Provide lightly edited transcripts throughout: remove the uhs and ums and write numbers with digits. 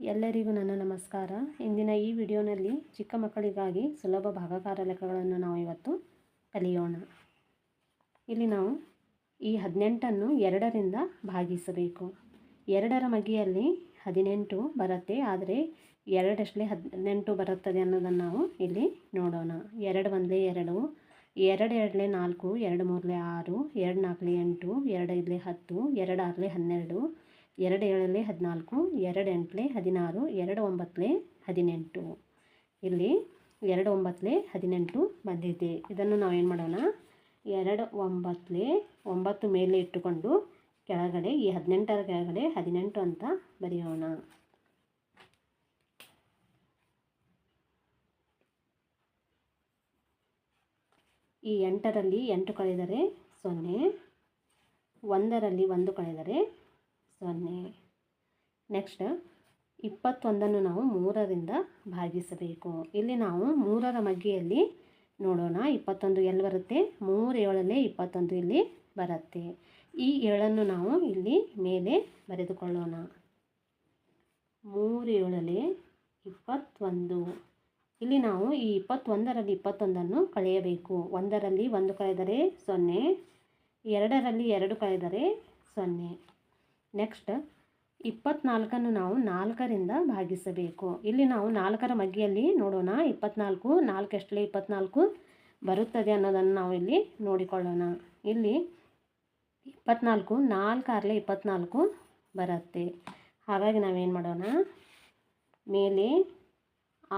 ಎಲ್ಲರಿಗೂ ನನ್ನ ನಮಸ್ಕಾರ. ಇಂದಿನ ಈ ವಿಡಿಯೋನಲ್ಲಿ ಚಿಕ್ಕ ಮಕ್ಕಳಿಗಾಗಿ ಸುಲಭ ಭಾಗಾಕಾರ ಲೆಕ್ಕಗಳನ್ನು ನಾವು ಇವತ್ತು ಕಲಿಯೋಣ. ಇಲ್ಲಿ ನಾವು ಈ 18ಅನ್ನು 2ರಿಂದ ಭಾಗಿಸಬೇಕು. 2ರ ಮಗ್ಗಿಯಲ್ಲಿ 18 ಬರುತ್ತೆ, ಆದರೆ 2 18 ಬರುತ್ತದೆ ಅನ್ನೋದನ್ನು ನಾವು ಇಲ್ಲಿ ನೋಡೋಣ. 2 1 2, 2 2 4, 2 3 6, 2 4 8, 2 5 10, 2 6 12, 2 7 14, 2 8 16, 2 9 18. ಇಲ್ಲಿ 2 9 18 ಬಂದಿದೆ. ಇದನ್ನು ನಾವು ಏನು ಮಾಡೋಣ, 2 9 9 ಮೇಲೆ ಇಟ್ಟುಕೊಂಡು ಕೆಳಗಡೆ ಈ 18ರ ಕೆಳಗಡೆ 18 ಅಂತ ಬರೆಯೋಣ. ಈ 8ರಲ್ಲಿ 8 ಕಳೆದರೆ 0, 1ರಲ್ಲಿ 1 ಕಳೆದರೆ 0. ನೆಕ್ಸ್ಟ್ 21ಅನ್ನು ನಾವು 3ರಿಂದ ಭಾಗಿಸಬೇಕು. ಇಲ್ಲಿ ನಾವು 3ರ ಮಗ್ಗಿಯಲ್ಲಿ ನೋಡೋಣ. 21 ಎಲ್ಲಿ ಬರುತ್ತೆ? 3 7 21 ಇಲ್ಲಿ ಬರುತ್ತೆ. ಈ 7ಅನ್ನು ನಾವು ಇಲ್ಲಿ ಮೇಲೆ ಬರೆದುಕೊಳ್ಳೋಣ. 3 7 21. ಇಲ್ಲಿ ನಾವು ಈ 21ರಲ್ಲಿ 21ಅನ್ನು ಕಳೆಯಬೇಕು. 1ರಲ್ಲಿ 1 ಕಳೆದರೆ 0, 2ರಲ್ಲಿ 2 ಕಳೆದರೆ 0. ನೆಕ್ಸ್ಟ್ 24ಅನ್ನು ನಾವು 4ರಿಂದ ಭಾಗಿಸಬೇಕು. ಇಲ್ಲಿ ನಾವು 4ರ ಮಗ್ಗಿಯಲ್ಲಿ ನೋಡೋಣ. 24 4 ಎಷ್ಟಲೇ 24 ಬರುತ್ತದೆ ಅನ್ನೋದನ್ನು ನಾವು ಇಲ್ಲಿ ನೋಡಿಕೊಳ್ಳೋಣ. ಇಲ್ಲಿ 24 4 6 24 ಬರುತ್ತೆ. ಹಾಗಾಗಿ ನಾವೇನು ಮಾಡೋಣ, ಮೇಲೆ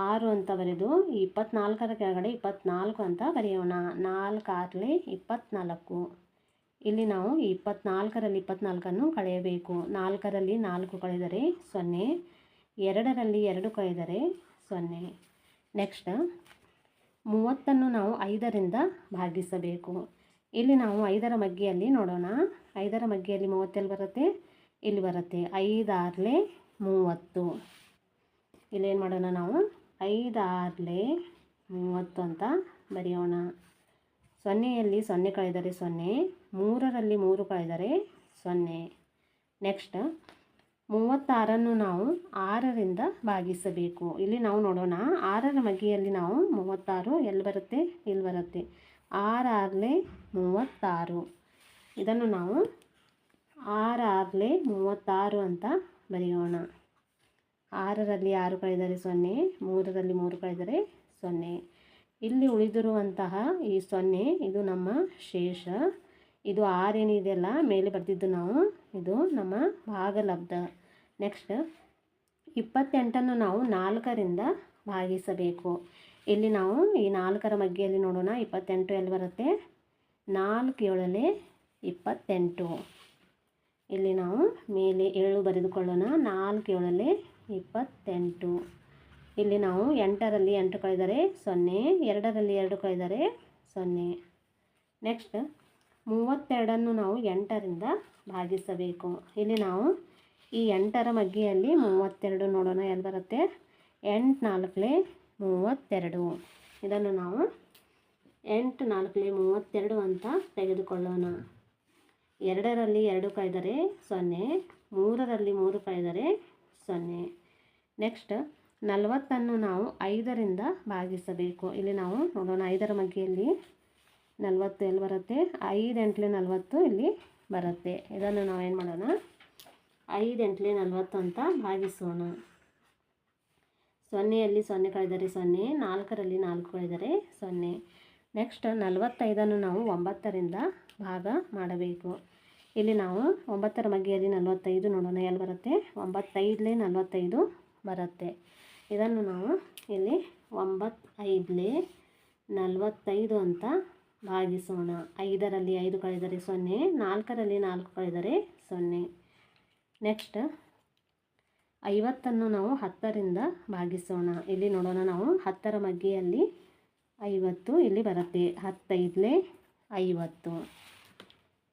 6 ಅಂತ ಬರೆದು ಈ 24ರ ಕೆಳಗಡೆ 24 ಅಂತ ಬರೆಯೋಣ. 4 6 24. ಇಲ್ಲಿ ನಾವು 24ರಲ್ಲಿ 24ಅನ್ನು ಕಳೆಯಬೇಕು. 4ರಲ್ಲಿ 4 ಕಳೆದರೆ 0, 2ರಲ್ಲಿ 2 ಕಳೆದರೆ 0. ನೆಕ್ಸ್ಟ್ 30ಅನ್ನು ನಾವು 5ರಿಂದ ಭಾಗಿಸಬೇಕು. ಇಲ್ಲಿ ನಾವು 5ರ ಮಗ್ಗಿಯಲ್ಲಿ ನೋಡೋಣ. 5ರ ಮಗ್ಗಿಯಲ್ಲಿ 30 ಎಲ್ಲಿ ಬರುತ್ತೆ? ಇಲ್ಲಿ ಬರುತ್ತೆ. 5 6 30. ಇಲ್ಲೇನು ಮಾಡೋಣ, ನಾವು 5 6 30 ಅಂತ ಬರೆಯೋಣ. 0ಯಲ್ಲಿ 0 ಕಳೆದರೆ 0, 3ರಲ್ಲಿ 3 ಕಳೆದರೆ 0. ನೆಕ್ಸ್ಟ್ 36ಅನ್ನು ನಾವು 6ರಿಂದ ಭಾಗಿಸಬೇಕು. ಇಲ್ಲಿ ನಾವು ನೋಡೋಣ. 6ರ ಮಗ್ಗಿಯಲ್ಲಿ ನಾವು 36 ಎಲ್ಲಿ ಬರುತ್ತೆ? ಇಲ್ಲಿ ಬರುತ್ತೆ. 6 6 36. ಇದನ್ನು ನಾವು 6 6 36 ಅಂತ ಬರೆಯೋಣ. 6ರಲ್ಲಿ 6 ಕಳೆದರೆ 0, 3ರಲ್ಲಿ 3 ಕಳೆದರೆ 0. ಇಲ್ಲಿ ಉಳಿದಿರುವಂತಹ ಈ 0 ಇದು ನಮ್ಮ ಶೇಷ. ಇದು 6 ಏನಿದೆಯಲ್ಲ ಮೇಲೆ ಬರೆದಿದ್ದು ನಾವು, ಇದು ನಮ್ಮ ಭಾಗಲಬ್ಧ. ನೆಕ್ಸ್ಟ್ 28ಅನ್ನು ನಾವು 4ರಿಂದ ಭಾಗಿಸಬೇಕು. ಇಲ್ಲಿ ನಾವು ಈ 4ರ ಮಗ್ಗಿಯಲ್ಲಿ ನೋಡೋಣ. 28 ಎಲ್ಲಿ ಬರುತ್ತೆ? 4 7 28. ಇಲ್ಲಿ ನಾವು ಮೇಲೆ 7 ಬರೆದುಕೊಳ್ಳೋಣ. 4 7 28. ಇಲ್ಲಿ ನಾವು 8ರಲ್ಲಿ 8 ಕಳೆದರೆ 0, 2ರಲ್ಲಿ 2 ಕಳೆದರೆ 0. ನೆಕ್ಸ್ಟ್ 32ಅನ್ನು ನಾವು 8ರಿಂದ ಭಾಗಿಸಬೇಕು. ಇಲ್ಲಿ ನಾವು ಈ 8ರ ಮಗ್ಗಿಯಲ್ಲಿ 32 ನೋಡೋಣ ಎಲ್ಲಿ ಬರುತ್ತೆ? 8 4 32. ಇದನ್ನು ನಾವು 8 4 32 ಅಂತ ತೆಗೆದುಕೊಳ್ಳೋಣ. 2ರಲ್ಲಿ 2 ಕಳೆದರೆ 0, 3ರಲ್ಲಿ 3 ಕಳೆದರೆ 0. ನೆಕ್ಸ್ಟ್ 40ಅನ್ನು ನಾವು 5ರಿಂದ ಭಾಗಿಸಬೇಕು. ಇಲ್ಲಿ ನಾವು ನೋಡೋಣ. 5ರ ಮಗ್ಗಿಯಲ್ಲಿ 40 ಎಲ್ಲಿ ಬರುತ್ತೆ? 5 8 40 ಇಲ್ಲಿ ಬರುತ್ತೆ. ಇದನ್ನು ನಾವು ಏನು ಮಾಡೋಣ, 5 8 40 ಅಂತ ಭಾಗಿಸೋಣ. 0ಯಲ್ಲಿ 0 ಕಳೆದರೆ 0, 4ರಲ್ಲಿ 4 ಕಳೆದರೆ 0. ನೆಕ್ಸ್ಟ್ 45ಅನ್ನು ನಾವು 9ರಿಂದ ಭಾಗ ಮಾಡಬೇಕು. ಇಲ್ಲಿ ನಾವು 9ರ ಮಗ್ಗಿಯಲ್ಲಿ 45 ನೋಡೋಣ ಎಲ್ಲಿ ಬರುತ್ತೆ? 9 5 45 ಬರುತ್ತೆ. ಇದನ್ನು ನಾವು ಇಲ್ಲಿ 9 5 45 ಅಂತ ಭಾಗಿಸೋಣ. 5ರಲ್ಲಿ 5 ಕಳೆದರೆ 0, 4ರಲ್ಲಿ 4 ಕಳೆದರೆ 0. ನೆಕ್ಸ್ಟ್ 50ಅನ್ನು ನಾವು 10ರಿಂದ ಭಾಗಿಸೋಣ. ಇಲ್ಲಿ ನೋಡೋಣ. ನಾವು 10ರ ಮಗ್ಗಿಯಲ್ಲಿ 50 ಇಲ್ಲಿ ಬರುತ್ತೆ. 10 5 50.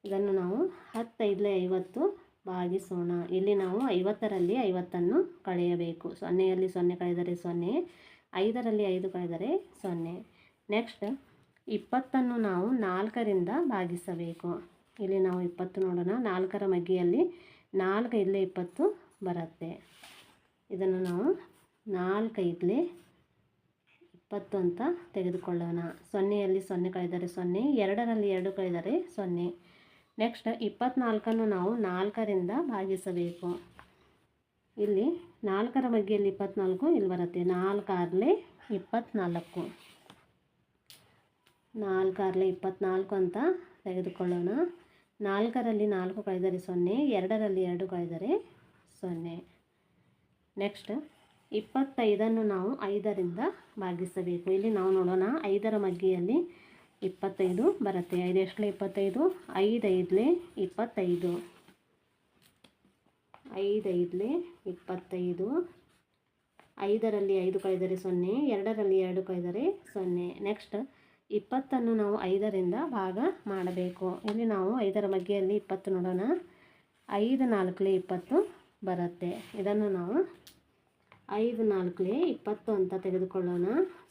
ಇದನ್ನು ನಾವು 10 5 50 ಭಾಗಿಸೋಣ. ಇಲ್ಲಿ ನಾವು 50ರಲ್ಲಿ 50ಅನ್ನು ಕಳೆಯಬೇಕು. 0ಯಲ್ಲಿ 0 ಕಳೆದರೆ 0, 5ರಲ್ಲಿ 5 ಕಳೆದರೆ 0. ನೆಕ್ಸ್ಟ್ 20ಅನ್ನು ನಾವು 4ರಿಂದ ಭಾಗಿಸಬೇಕು. ಇಲ್ಲಿ ನಾವು 20 ನೋಡೋಣ. 4ರ ಮಗ್ಗಿಯಲ್ಲಿ 4 5 20 ಬರುತ್ತೆ. ಇದನ್ನು ನಾವು 4 5 20 ಅಂತ ತೆಗೆದುಕೊಳ್ಳೋಣ. 0ಯಲ್ಲಿ 0 ಕಳೆದರೆ 0, 2ರಲ್ಲಿ 2 ಕಳೆದರೆ 0. ನೆಕ್ಸ್ಟ್ 24ಅನ್ನು ನಾವು 4ರಿಂದ ಭಾಗಿಸಬೇಕು. ಇಲ್ಲಿ 4ರ ಮಗ್ಗಿಯಲ್ಲಿ 24 ಇಲ್ಲಿ ಬರುತ್ತೆ. 4 6 24, 4 6 24 ಅಂತ ತೆಗೆದುಕೊಳ್ಳೋಣ. 4ರಲ್ಲಿ 4 ಕಳೆದರೆ 0, 2ರಲ್ಲಿ 2 ಕಳೆದರೆ 0. ನೆಕ್ಸ್ಟ್ 25ಅನ್ನು ನಾವು 5ರಿಂದ ಭಾಗಿಸಬೇಕು. ಇಲ್ಲಿ ನಾವು ನೋಡೋಣ, 5ರ ಮಗ್ಗಿಯಲ್ಲಿ 25 ಬರುತ್ತೆ. 5 ಎಷ್ಟಲೇ 25, 5 5 25, 5 5 25. 5ರಲ್ಲಿ 5 ಕಳೆದರೆ 0, 2ರಲ್ಲಿ 2 ಕಳೆದರೆ 0. ನೆಕ್ಸ್ಟ್ 20ಅನ್ನು ನಾವು 5ರಿಂದ ಭಾಗ ಮಾಡಬೇಕು. ಇಲ್ಲಿ ನಾವು 5ರ ಮಗ್ಗಿಯಲ್ಲಿ 20 ನೋಡೋಣ. 5 4 20 ಬರುತ್ತೆ. ಇದನ್ನು ನಾವು 5 4 20 ಅಂತ ತೆಗೆದುಕೊಳ್ಳೋಣ.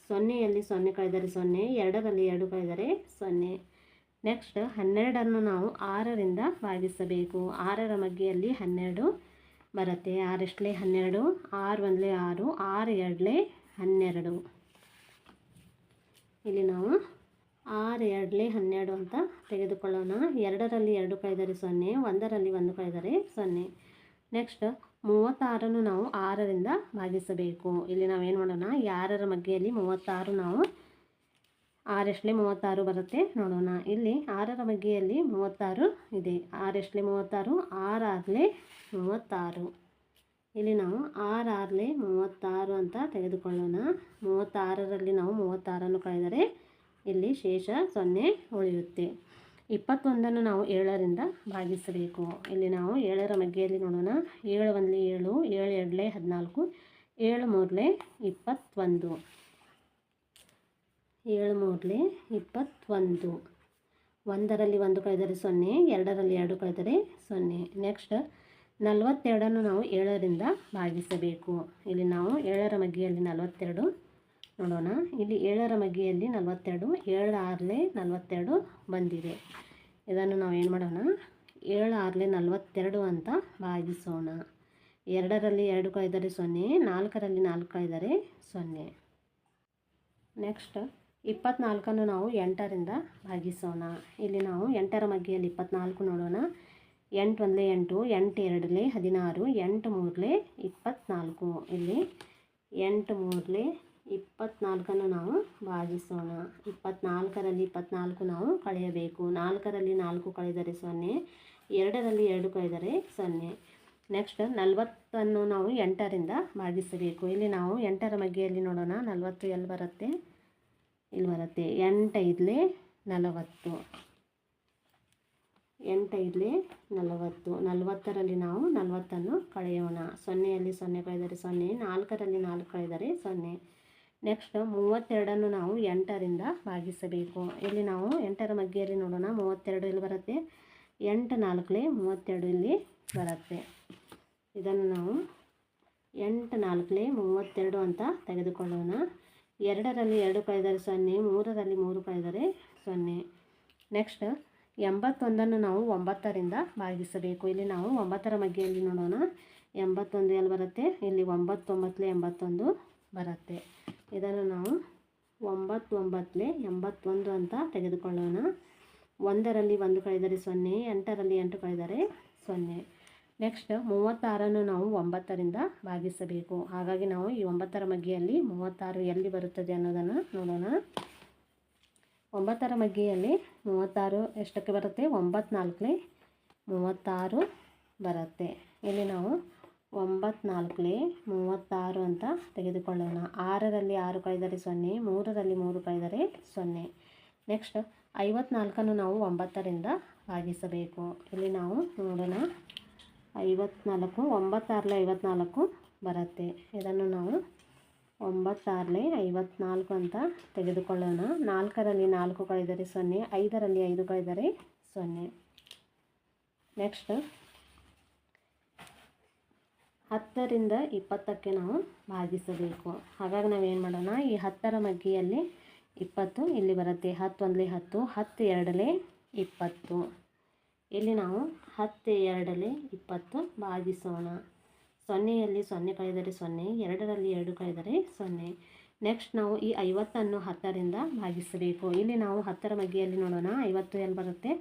0ಯಲ್ಲಿ 0 ಕಳೆದರೆ 0, 2ರಲ್ಲಿ 2 ಕಳೆದರೆ 0. ನೆಕ್ಸ್ಟ್ 12ಅನ್ನು ನಾವು 6ರಿಂದ ಭಾಗಿಸಬೇಕು. 6ರ ಮಗ್ಗಿಯಲ್ಲಿ 12 ಬರುತ್ತೆ. 6 ಎಷ್ಟಲೇ 12, 6 1 6, 6 2 12. ಇಲ್ಲಿ ನಾವು 6 2 12 ಅಂತ ತೆಗೆದುಕೊಳ್ಳೋಣ. 2ರಲ್ಲಿ 2 ಕಳೆದರೆ 0, 1ರಲ್ಲಿ 1 ಕಳೆದರೆ 0. ನೆಕ್ಸ್ಟ್ 36ಅನ್ನು ನಾವು 6ರಿಂದ ಭಾಗಿಸಬೇಕು. ಇಲ್ಲಿ ನಾವೇನು ಮಾಡೋಣ, 6ರ ಮಗ್ಗಿಯಲ್ಲಿ 36 ನಾವು 6 ಎಷ್ಟಲೇ 36 ಬರುತ್ತೆ ನೋಡೋಣ. ಇಲ್ಲಿ 6ರ ಮಗ್ಗಿಯಲ್ಲಿ 36 ಇದೆ. 6 ಎಷ್ಟಲೇ 36, 6 6 36. ಇಲ್ಲಿ ನಾವು 6 6 36 ಅಂತ ತೆಗೆದುಕೊಳ್ಳೋಣ. 36ರಲ್ಲಿ ನಾವು 36ಅನ್ನು ಕಳೆದರೆ ಇಲ್ಲಿ ಶೇಷ 0 ಉಳಿಯುತ್ತೆ. 21ಅನ್ನು ನಾವು 7ರಿಂದ ಭಾಗಿಸಬೇಕು. ಇಲ್ಲಿ ನಾವು 7ರ ಮಗ್ಗಿಯಲ್ಲಿ ನೋಡೋಣ. 7 1 7, 7 2 14, 7 3 21, 7 3 21. 1ರಲ್ಲಿ 1 ಕಳೆದರೆ 0, 2ರಲ್ಲಿ 2 ಕಳೆದರೆ 0. ನೆಕ್ಸ್ಟ್ 42ಅನ್ನು ನಾವು 7ರಿಂದ ಭಾಗಿಸಬೇಕು. ಇಲ್ಲಿ ನಾವು 7ರ ಮಗ್ಗಿಯಲ್ಲಿ 42 ನೋಡೋಣ. ಇಲ್ಲಿ 7ರ ಮಗ್ಗಿಯಲ್ಲಿ 42, 7 6 42 ಬಂದಿದೆ. ಇದನ್ನು ನಾವು ಏನು ಮಾಡೋಣ, 7 6 42 ಅಂತ ಭಾಗಿಸೋಣ. 2ರಲ್ಲಿ 2 ಕಳೆದರೆ 0, 4ರಲ್ಲಿ 4 ಕಳೆದರೆ 0. ನೆಕ್ಸ್ಟ್ 24ಅನ್ನು ನಾವು 8ರಿಂದ ಭಾಗಿಸೋಣ. ಇಲ್ಲಿ ನಾವು 8ರ ಮಗ್ಗಿಯಲ್ಲಿ 24 ನೋಡೋಣ. 8 1 8, 8 2 16, 8 3 24. ಇಲ್ಲಿ 8 3 24ಅನ್ನು ನಾವು ಭಾಗಿಸೋಣ. 24ರಲ್ಲಿ 24 ನಾವು ಕಳೆಯಬೇಕು. 4ರಲ್ಲಿ 4 ಕಳೆದರೆ 0, 2ರಲ್ಲಿ 2 ಕಳೆದರೆ 0. ನೆಕ್ಸ್ಟ್ 40ಅನ್ನು ನಾವು 8ರಿಂದ ಭಾಗಿಸಬೇಕು. ಇಲ್ಲಿ ನಾವು 8ರ ಮಗ್ಗಿಯಲ್ಲಿ ನೋಡೋಣ. 40 ಎಲ್ಲಿ ಬರುತ್ತೆ, ಇಲ್ಲಿ ಬರುತ್ತೆ. 8 5 40, 8 5 40. 40ರಲ್ಲಿ ನಾವು 40ಅನ್ನು ಕಳೆಯೋಣ. 0ಯಲ್ಲಿ 0 ಕಳೆದರೆ 0, 4ರಲ್ಲಿ 4 ಕಳೆದರೆ 0. ನೆಕ್ಸ್ಟ್ 32ಅನ್ನು ನಾವು 8ರಿಂದ ಭಾಗಿಸಬೇಕು. ಇಲ್ಲಿ ನಾವು 8ರ ಮಗ್ಗಿಯಲ್ಲಿ ನೋಡೋಣ. 32 ಇಲ್ಲಿ ಬರುತ್ತೆ. 8 4 32 ಇಲ್ಲಿ ಬರುತ್ತೆ. ಇದನ್ನು ನಾವು 8 4 32 ಅಂತ ತೆಗೆದುಕೊಳ್ಳೋಣ. 2ರಲ್ಲಿ 2 ಕಳೆದರೆ 0, 3ರಲ್ಲಿ 3 ಕಳೆದರೆ 0. ನೆಕ್ಸ್ಟ್ 81ಅನ್ನು ನಾವು 9ರಿಂದ ಭಾಗಿಸಬೇಕು. ಇಲ್ಲಿ ನಾವು 9ರ ಮಗ್ಗಿಯಲ್ಲಿ ನೋಡೋಣ. 81 ಎಲ್ಲಿ ಬರುತ್ತೆ, ಇಲ್ಲಿ 9 9 81 ಬರುತ್ತೆ. ಇದನ್ನು ನಾವು 9 9 81 ಅಂತ ತೆಗೆದುಕೊಳ್ಳೋಣ. 1ರಲ್ಲಿ 1 ಕಳೆದರೆ 0, 8ರಲ್ಲಿ 8 ಕಳೆದರೆ 0. ನೆಕ್ಸ್ಟ್ 36ಅನ್ನು ನಾವು 9ರಿಂದ ಭಾಗಿಸಬೇಕು. ಹಾಗಾಗಿ ನಾವು ಈ 9ರ ಮಗ್ಗಿಯಲ್ಲಿ 36 ಎಲ್ಲಿ ಬರುತ್ತದೆ ಅನ್ನೋದನ್ನು ನೋಡೋಣ. 9ರ ಮಗ್ಗಿಯಲ್ಲಿ 36 ಎಷ್ಟಕ್ಕೆ ಬರುತ್ತೆ, 9 4 36 ಬರುತ್ತೆ. ಇಲ್ಲಿ ನಾವು 9 4 36 ಅಂತ ತೆಗೆದುಕೊಳ್ಳೋಣ. 6ರಲ್ಲಿ 6 ಕಳೆದರೆ 0, 3ರಲ್ಲಿ 3 ಕಳೆದರೆ 0. ನೆಕ್ಸ್ಟ್ 54ಅನ್ನು ನಾವು 9ರಿಂದ ಭಾಗಿಸಬೇಕು. ಇಲ್ಲಿ ನಾವು ನೋಡೋಣ. 54 9 6 54 ಬರುತ್ತೆ. ಇದನ್ನು ನಾವು 9 6 54 ಅಂತ ತೆಗೆದುಕೊಳ್ಳೋಣ. 4ರಲ್ಲಿ 4 ಕಳೆದರೆ 0, 5ರಲ್ಲಿ 5 ಕಳೆದರೆ 0. ನೆಕ್ಸ್ಟ್ 10ರಿಂದ 20ಕ್ಕೆ ನಾವು ಭಾಗಿಸಬೇಕು. ಹಾಗಾಗಿ ನಾವೇನು ಮಾಡೋಣ, ಈ 10ರ ಮಗ್ಗಿಯಲ್ಲಿ 20 ಇಲ್ಲಿ ಬರುತ್ತೆ. 10 1 10, 10 2 20. ಇಲ್ಲಿ ನಾವು 10 2 20 ಭಾಗಿಸೋಣ. ಸೊನ್ನೆಯಲ್ಲಿ ಸೊನ್ನೆ ಕಳೆದರೆ ಸೊನ್ನೆ, ಎರಡರಲ್ಲಿ 2 ಕಳೆದರೆ ಸೊನ್ನೆ. ನೆಕ್ಸ್ಟ್ ನಾವು ಈ 50ಅನ್ನು 10ರಿಂದ ಭಾಗಿಸಬೇಕು. ಇಲ್ಲಿ ನಾವು 10ರ ಮಗ್ಗಿಯಲ್ಲಿ ನೋಡೋಣ. 50 ಎಲ್ಲಿ ಬರುತ್ತೆ?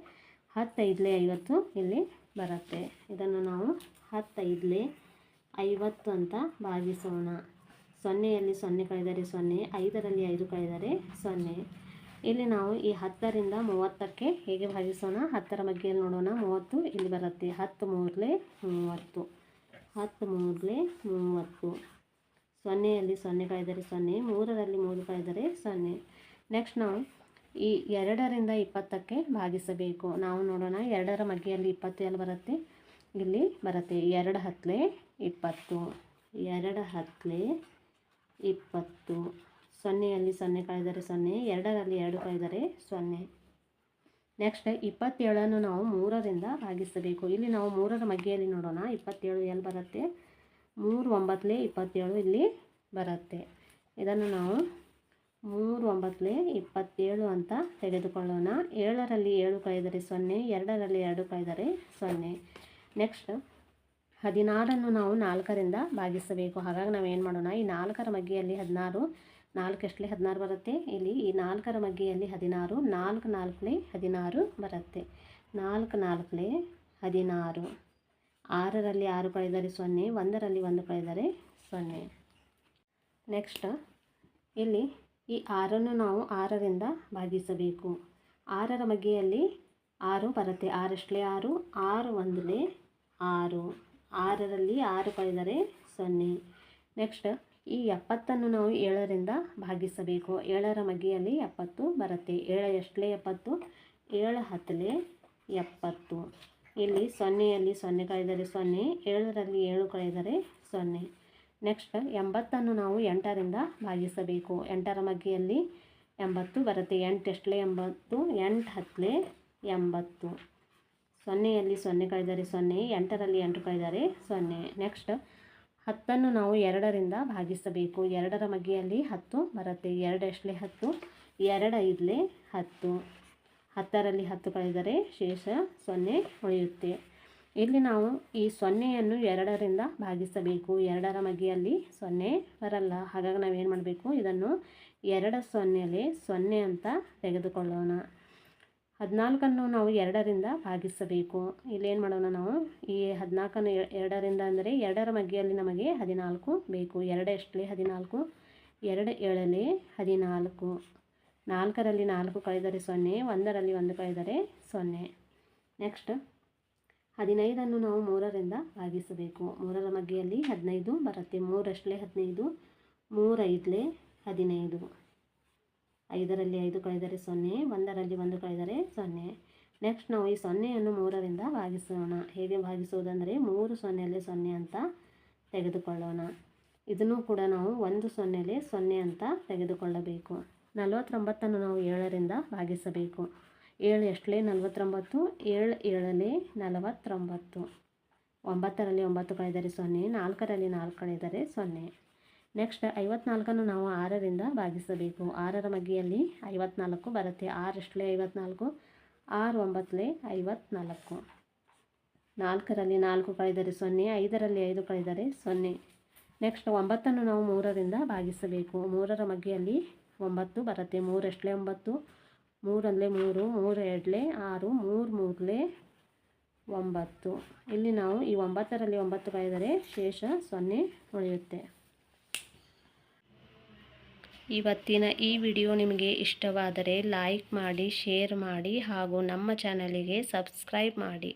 10 5 50 ಇಲ್ಲಿ ಬರುತ್ತೆ. ಇದನ್ನು ನಾವು 10 5 50 ಅಂತ ಭಾಗಿಸೋಣ. ಸೊನ್ನೆಯಲ್ಲಿ ಸೊನ್ನೆ ಕಳೆದರೆ ಸೊನ್ನೆ, 5ರಲ್ಲಿ 5 ಕಳೆದರೆ ಸೊನ್ನೆ. ಇಲ್ಲಿ ನಾವು ಈ 10ರಿಂದ 30ಕ್ಕೆ ಹೇಗೆ ಭಾಗಿಸೋಣ? 10ರ ಮಗ್ಗಿಯಲ್ಲಿ ನೋಡೋಣ. 30 ಇಲ್ಲಿ ಬರುತ್ತೆ. 10 3 30, 10 3 30. ಸೊನ್ನೆಯಲ್ಲಿ ಸೊನ್ನೆ ಕಳೆದರೆ ಸೊನ್ನೆ, 3ರಲ್ಲಿ 3 ಕಳೆದರೆ ಸೊನ್ನೆ. ನೆಕ್ಸ್ಟ್ ನಾವು ಈ 2ರಿಂದ 20ಕ್ಕೆ ಭಾಗಿಸಬೇಕು. ನಾವು ನೋಡೋಣ. 2ರ ಮಗ್ಗಿಯಲ್ಲಿ 20 ಎಲ್ಲಿ ಬರುತ್ತೆ? ಇಲ್ಲಿ ಬರುತ್ತೆ. 2 10 20, 2 10 20. ಸೊನ್ನೆಯಲ್ಲಿ ಸೊನ್ನೆ ಕಳೆದರೆ ಸೊನ್ನೆ, 2ರಲ್ಲಿ 2 ಕಳೆದರೆ ಸೊನ್ನೆ. ನೆಕ್ಸ್ಟ್ 27ಅನ್ನು ನಾವು 3ರಿಂದ ಭಾಗಿಸಬೇಕು. ಇಲ್ಲಿ ನಾವು 3ರ ಮಗ್ಗಿಯಲ್ಲಿ ನೋಡೋಣ. 27 ಎಲ್ಲಿ ಬರುತ್ತೆ? 3 9 27 ಇಲ್ಲಿ ಬರುತ್ತೆ. ಇದನ್ನು ನಾವು 3 9 27 ಅಂತ ತೆಗೆದುಕೊಳ್ಳೋಣ. 7ರಲ್ಲಿ 7 ಕಳೆದರೆ ಸೊನ್ನೆ, 2ರಲ್ಲಿ 2 ಕಳೆದರೆ ಸೊನ್ನೆ. ನೆಕ್ಸ್ಟ್ 16ಅನ್ನು ನಾವು 4ರಿಂದ ಭಾಗಿಸಬೇಕು. ಹಾಗಾಗಿ ನಾವು ಏನು ಮಾಡೋಣ? ಈ 4ರ ಮಗ್ಗಿಯಲ್ಲಿ 16, 4 ಎಷ್ಟಲೇ 16 ಬರುತ್ತೆ. ಇಲ್ಲಿ ಈ 4ರ ಮಗ್ಗಿಯಲ್ಲಿ 16, 4 4 16 ಬರುತ್ತೆ. 4 4 16. 6ರಲ್ಲಿ 6 ಕಳೆದರೆ ಸೊನ್ನೆ, 1ರಲ್ಲಿ 1 ಕಳೆದರೆ ಸೊನ್ನೆ. ನೆಕ್ಸ್ಟ್ ಇಲ್ಲಿ ಈ 6ಅನ್ನು ನಾವು 6ರಿಂದ ಭಾಗಿಸಬೇಕು. 6ರ ಮಗ್ಗಿಯಲ್ಲಿ 6 ಬರುತ್ತೆ. 6 ಎಷ್ಟಲೇ 6, 6 1 6. 6ರಲ್ಲಿ 6 ಕಳೆದರೆ ಸೊನ್ನೆ. ನೆಕ್ಸ್ಟ್ ಈ 70ಅನ್ನು ನಾವು 7ರಿಂದ ಭಾಗಿಸಬೇಕು. 7ರ ಮಗ್ಗಿಯಲ್ಲಿ 70 ಬರುತ್ತೆ. 7 ಎಷ್ಟಲೇ 70, 7 10 70. ಇಲ್ಲಿ ಸೊನ್ನೆಯಲ್ಲಿ ಸೊನ್ನೆ ಕಳೆದರೆ ಸೊನ್ನೆ, 7ರಲ್ಲಿ 7 ಕಳೆದರೆ ಸೊನ್ನೆ. ನೆಕ್ಸ್ಟ್ 80ಅನ್ನು ನಾವು 8ರಿಂದ ಭಾಗಿಸಬೇಕು. 8ರ ಮಗ್ಗಿಯಲ್ಲಿ 80 ಬರುತ್ತೆ. 8 ಎಷ್ಟಲೇ 80, 8 10 80. ಸೊನ್ನೆಯಲ್ಲಿ ಸೊನ್ನೆ ಕಳೆದರೆ ಸೊನ್ನೆ, 8ರಲ್ಲಿ 8 ಕಳೆದರೆ ಸೊನ್ನೆ. ನೆಕ್ಸ್ಟ್ 10ಅನ್ನು ನಾವು 2ರಿಂದ ಭಾಗಿಸಬೇಕು. 2ರ ಮಗ್ಗಿಯಲ್ಲಿ 10 ಬರುತ್ತೆ. 2 ಎಷ್ಟಲೇ 10, 2 5 10. 10ರಲ್ಲಿ 10 ಕಳೆದರೆ ಶೇಷ ಸೊನ್ನೆ ಉಳಿಯುತ್ತೆ. ಇಲ್ಲಿ ನಾವು ಈ ಸೊನ್ನೆಯನ್ನು 2ರಿಂದ ಭಾಗಿಸಬೇಕು. 2ರ ಮಗ್ಗಿಯಲ್ಲಿ ಸೊನ್ನೆ ಬರಲ್ಲ. ಹಾಗಾಗಿ ನಾವೇನು ಮಾಡಬೇಕು? ಇದನ್ನು 2 ಸೊನ್ನೆಲೆ 0 ಅಂತ ತೆಗೆದುಕೊಳ್ಳೋಣ. 14ಅನ್ನು ನಾವು 2ರಿಂದ ಭಾಗಿಸಬೇಕು. ಇಲ್ಲೇನು ಮಾಡೋಣ? ನಾವು ಈ 14ಅನ್ನು 2ರಿಂದ ಅಂದರೆ 2ರ ಮಗ್ಗಿಯಲ್ಲಿ ನಮಗೆ 14 ಬೇಕು. 2 ಎಷ್ಟಲೇ 14, 2 7 14. 4ರಲ್ಲಿ 4 ಕಳೆದರೆ ಸೊನ್ನೆ, 1ರಲ್ಲಿ 1 ಕಳೆದರೆ ಸೊನ್ನೆ. ನೆಕ್ಸ್ಟ್ 15ಅನ್ನು ನಾವು 3ರಿಂದ ಭಾಗಿಸಬೇಕು. 3ರ ಮಗ್ಗಿಯಲ್ಲಿ 15 ಬರುತ್ತೆ. 3 ಎಷ್ಟಲೇ 15, 3 5 15. 5ರಲ್ಲಿ 5 ಕಳೆದರೆ ಸೊನ್ನೆ, 1ರಲ್ಲಿ 1 ಕಳೆದರೆ ಸೊನ್ನೆ. ನೆಕ್ಸ್ಟ್ ನಾವು ಈ ಸೊನ್ನೆಯನ್ನು 3ರಿಂದ ಭಾಗಿಸೋಣ. ಹೇಗೆ ಭಾಗಿಸೋದಂದರೆ 3 ಸೊನ್ನೆಲೆ 0 ಅಂತ ತೆಗೆದುಕೊಳ್ಳೋಣ. ಇದನ್ನು ಕೂಡ ನಾವು 1 ಸೊನ್ನೆಲೆ 0 ಅಂತ ತೆಗೆದುಕೊಳ್ಳಬೇಕು. 49ಅನ್ನು ನಾವು 7ರಿಂದ ಭಾಗಿಸಬೇಕು. 7 ಎಷ್ಟಲೇ 49, 7 7 49. 9ರಲ್ಲಿ 9 ಕಳೆದರೆ ಸೊನ್ನೆ, 4ರಲ್ಲಿ 4 ಕಳೆದರೆ ಸೊನ್ನೆ. ನೆಕ್ಸ್ಟ್ 54ಅನ್ನು ನಾವು 6ರಿಂದ ಭಾಗಿಸಬೇಕು. 6ರ ಮಗ್ಗಿಯಲ್ಲಿ 54 ಬರುತ್ತೆ. 6 ಎಷ್ಟಲೇ 54, 6 9 54. 4ರಲ್ಲಿ 4 ಕಳೆದರೆ ಸೊನ್ನೆ, 5ರಲ್ಲಿ 5 ಕಳೆದರೆ ಸೊನ್ನೆ. ನೆಕ್ಸ್ಟ್ 9ಅನ್ನು ನಾವು 3ರಿಂದ ಭಾಗಿಸಬೇಕು. 3ರ ಮಗ್ಗಿಯಲ್ಲಿ 9 ಬರುತ್ತೆ. 3 ಎಷ್ಟಲೇ 9, 3 3, 3 2 6, 3 3 9. ಇಲ್ಲಿ ನಾವು ಈ 9ರಲ್ಲಿ 9 ಕಳೆದರೆ ಶೇಷ ಸೊನ್ನೆ ಉಳಿಯುತ್ತೆ. ಇವತ್ತಿನ ಈ ವಿಡಿಯೋ ನಿಮಗೆ ಇಷ್ಟವಾದರೆ ಲೈಕ್ ಮಾಡಿ, ಶೇರ್ ಮಾಡಿ ಹಾಗೂ ನಮ್ಮ ಚಾನಲಿಗೆ ಸಬ್ಸ್ಕ್ರೈಬ್ ಮಾಡಿ.